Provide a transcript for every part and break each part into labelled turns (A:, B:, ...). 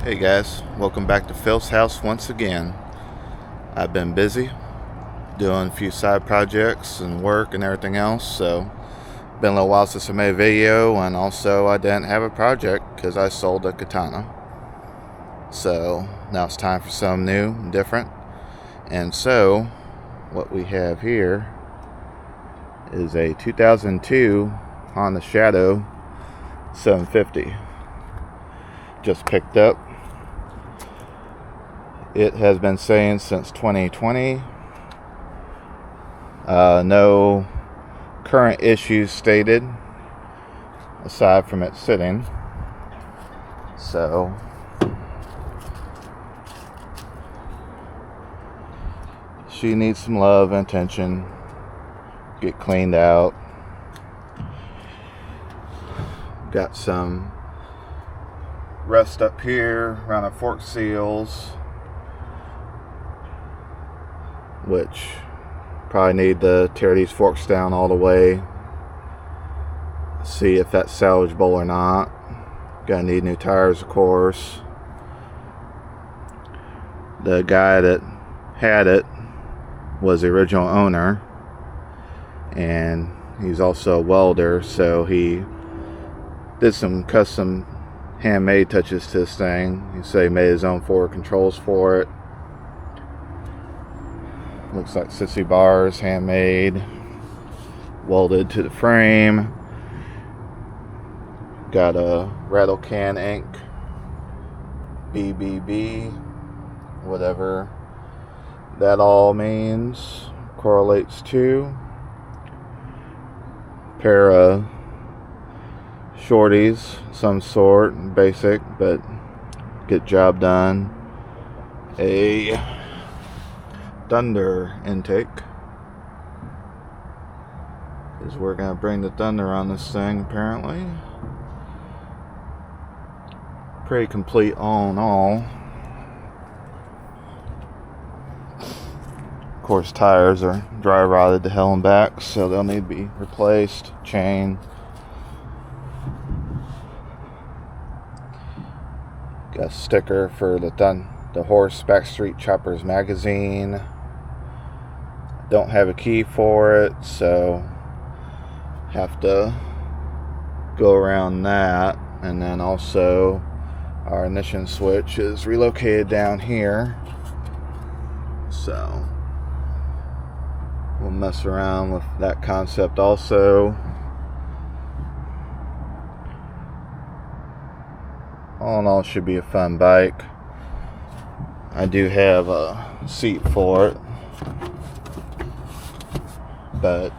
A: Hey guys, welcome back to Phil's house once again. I've been busy doing a few side projects and work and everything else, so been a little while since I made a video, and also I didn't have a project because I sold a katana. So now it's time for something new and different. And so what we have here is a 2002 Honda Shadow 750. Just picked up. It has been saying since 2020. No current issues stated aside from it sitting. So she needs some love and attention. Get cleaned out. Got some rust up here around the fork seals, which probably need to tear these forks down all the way, see if that's salvageable or not. Gonna need new tires, of course. The guy that had it was the original owner, and he's also a welder, so he did some custom handmade touches to this thing. He said he made his own forward controls for it. Looks like 60 bars, handmade, welded to the frame. Got a rattle can ink, BBB, whatever that all means, correlates to. Pair of shorties, some sort, basic, but get job done. A thunder intake, because we're gonna bring the thunder on this thing. Apparently pretty complete all in all. Of course, tires are dry rotted to hell and back, so they'll need to be replaced. Chain, got a sticker for the horse backstreet choppers magazine. Don't have a key for it, so have to go around that. And then also our ignition switch is relocated down here, so we'll mess around with that concept also. All in all, it should be a fun bike. I do have a seat for it, but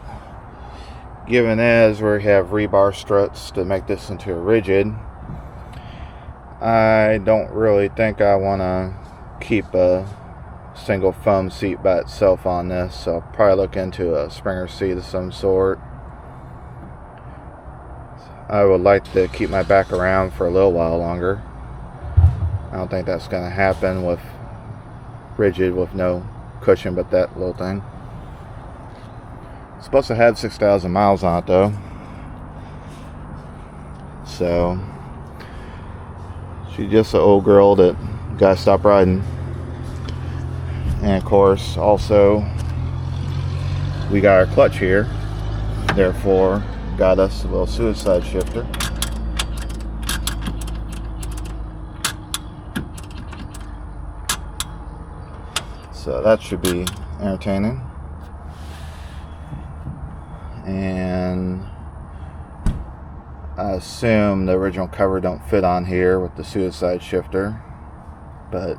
A: given as we have rebar struts to make this into a rigid, I don't really think I want to keep a single foam seat by itself on this, so I'll probably look into a Springer seat of some sort. I would like to keep my back around for a little while longer. I don't think that's going to happen with rigid with no cushion but that little thing. It's supposed to have 6,000 miles on it though, so she's just an old girl that gotta stop riding. And of course, also we got our clutch here, therefore got us a little suicide shifter. So that should be entertaining. And I assume the original cover don't fit on here with the suicide shifter, but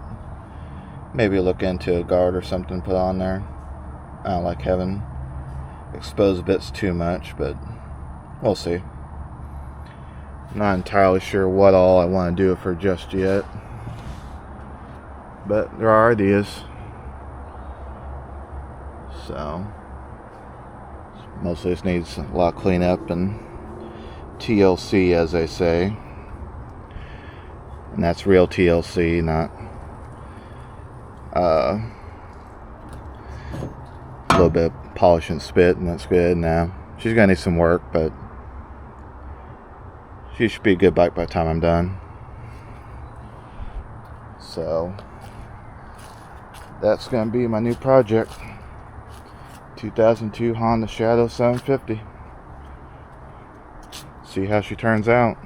A: maybe look into a guard or something put on there. I don't like having exposed bits too much, but we'll see. I'm not entirely sure what all I want to do with her just yet, but there are ideas. So mostly this needs a lot of cleanup and TLC, as they say, and that's real TLC, not a little bit of polish and spit, and that's good. Now she's gonna need some work, but she should be a good bike by the time I'm done. So that's going to be my new project. 2002 Honda Shadow 750. See how she turns out.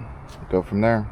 A: Go from there.